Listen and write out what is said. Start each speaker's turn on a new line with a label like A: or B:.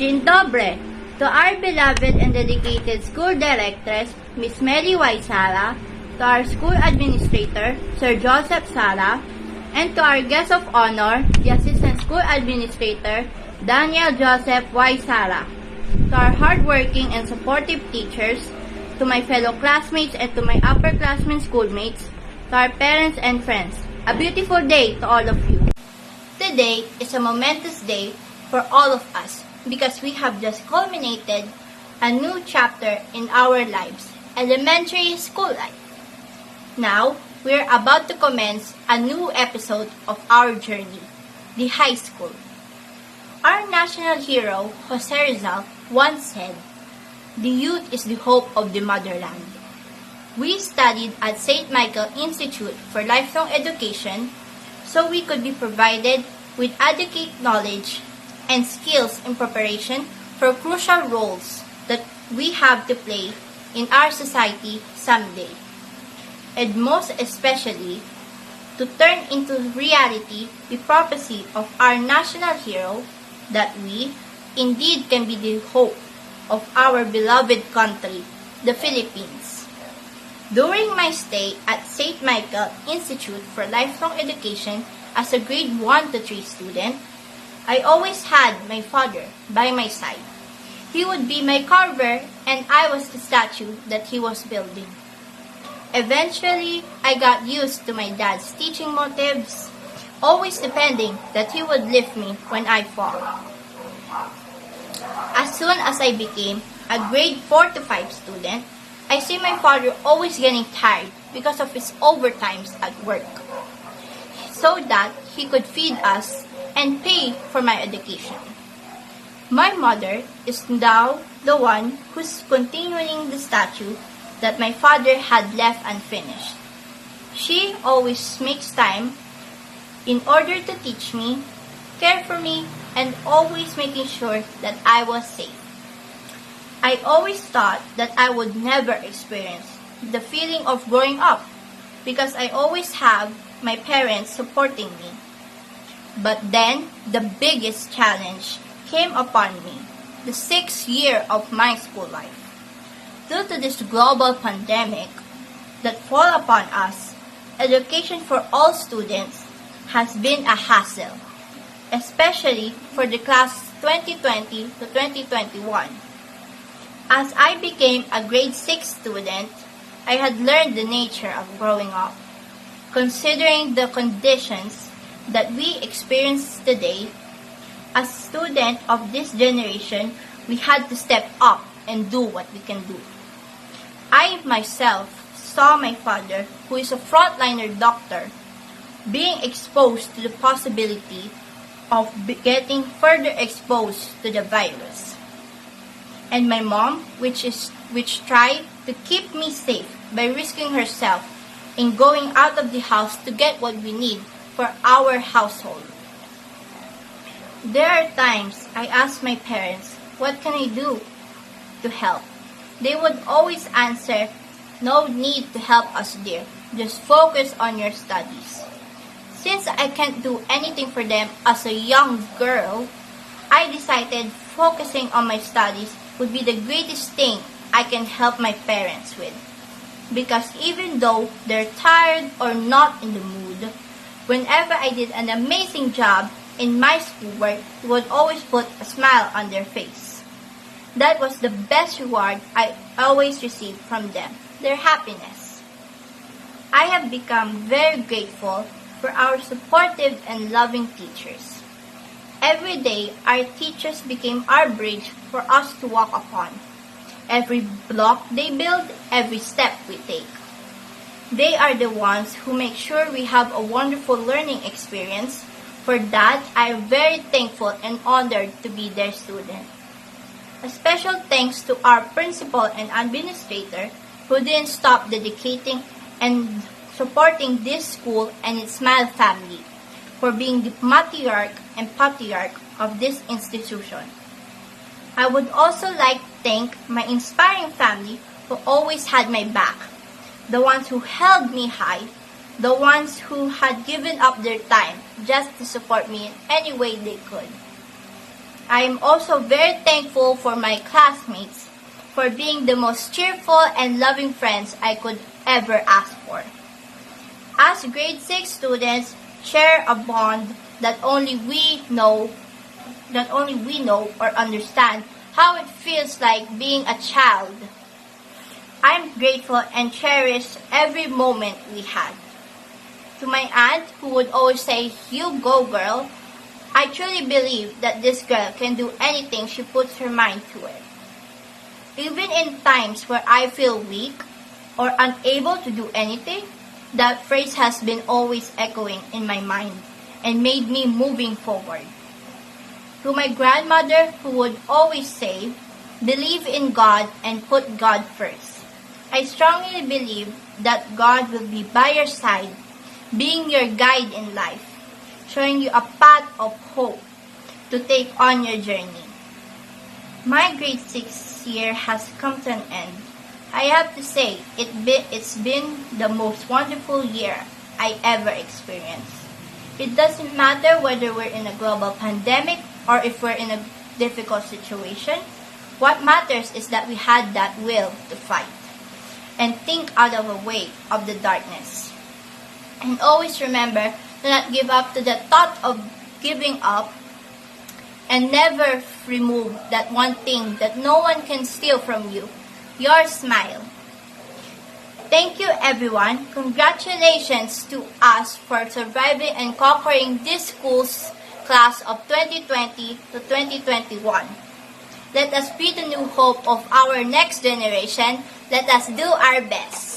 A: Dzień dobry to our beloved and dedicated school directors, Miss Mary Y. Sala, to our school administrator, Sir Joseph Sala, and to our guest of honor, the Assistant School Administrator, Daniel Joseph Y. Sala, to our hardworking and supportive teachers, to my fellow classmates and to my upperclassmen schoolmates, to our parents and friends. A beautiful day to all of you. Today is a momentous day for all of us because we have just culminated a new chapter in our lives, elementary school life. Now, we are about to commence a new episode of our journey, the high school. Our national hero, Jose Rizal, once said, "The youth is the hope of the motherland." We studied at St. Michael Institute for Lifelong Education so we could be provided with adequate knowledge and skills in preparation for crucial roles that we have to play in our society someday. And most especially, to turn into reality the prophecy of our national hero that we indeed can be the hope of our beloved country, the Philippines. During my stay at St. Michael Institute for Lifelong Education as a grade 1 to 3 student, I always had my father by my side. He would be my carver and I was the statue that he was building. Eventually, I got used to my dad's teaching motives, always depending that he would lift me when I fall. As soon as I became a grade 4 to 5 student, I see my father always getting tired because of his overtimes at work, so that he could feed us and pay for my education. My mother is now the one who's continuing the statue that my father had left unfinished. She always makes time in order to teach me, care for me, and always making sure that I was safe. I always thought that I would never experience the feeling of growing up because I always have my parents supporting me. But then, the biggest challenge came upon me, the 6th year of my school life. Due to this global pandemic that fall upon us, education for all students has been a hassle, especially for the class 2020 to 2021. As I became a grade 6 student, I had learned the nature of growing up. Considering the conditions that we experience today, as student of this generation, we had to step up and do what we can do. I myself saw my father, who is a frontliner doctor, being exposed to the possibility of getting further exposed to the virus. And my mom, which tried to keep me safe by risking herself in going out of the house to get what we need for our household. There are times I ask my parents, what can I do to help? They would always answer, no need to help us dear, just focus on your studies. Since I can't do anything for them as a young girl, I decided focusing on my studies would be the greatest thing I can help my parents with. Because even though they're tired or not in the mood, whenever I did an amazing job in my schoolwork, it would always put a smile on their face. That was the best reward I always received from them, their happiness. I have become very grateful for our supportive and loving teachers. Every day, our teachers became our bridge for us to walk upon. Every block they build, every step we take. They are the ones who make sure we have a wonderful learning experience. For that, I am very thankful and honored to be their student. A special thanks to our principal and administrator who didn't stop dedicating and supporting this school and its Smile family for being the matriarch and patriarch of this institution. I would also like to thank my inspiring family who always had my back, the ones who held me high, the ones who had given up their time just to support me in any way they could. I am also very thankful for my classmates for being the most cheerful and loving friends I could ever ask for. As grade 6 students share a bond that only we know or understand how it feels like being a child. I'm grateful and cherish every moment we had. To my aunt, who would always say, "You go, girl," I truly believe that this girl can do anything she puts her mind to it. Even in times where I feel weak or unable to do anything, that phrase has been always echoing in my mind and made me moving forward. To my grandmother, who would always say, "Believe in God and put God first." I strongly believe that God will be by your side, being your guide in life, showing you a path of hope to take on your journey. My grade 6 year has come to an end. I have to say, it's been the most wonderful year I ever experienced. It doesn't matter whether we're in a global pandemic or if we're in a difficult situation. What matters is that we had that will to fight and think out of a way of the darkness. And always remember to not give up to the thought of giving up, and never remove that one thing that no one can steal from you, your smile. Thank you, everyone. Congratulations to us for surviving and conquering this school's class of 2020 to 2021. Let us be the new hope of our next generation. Let us do our best.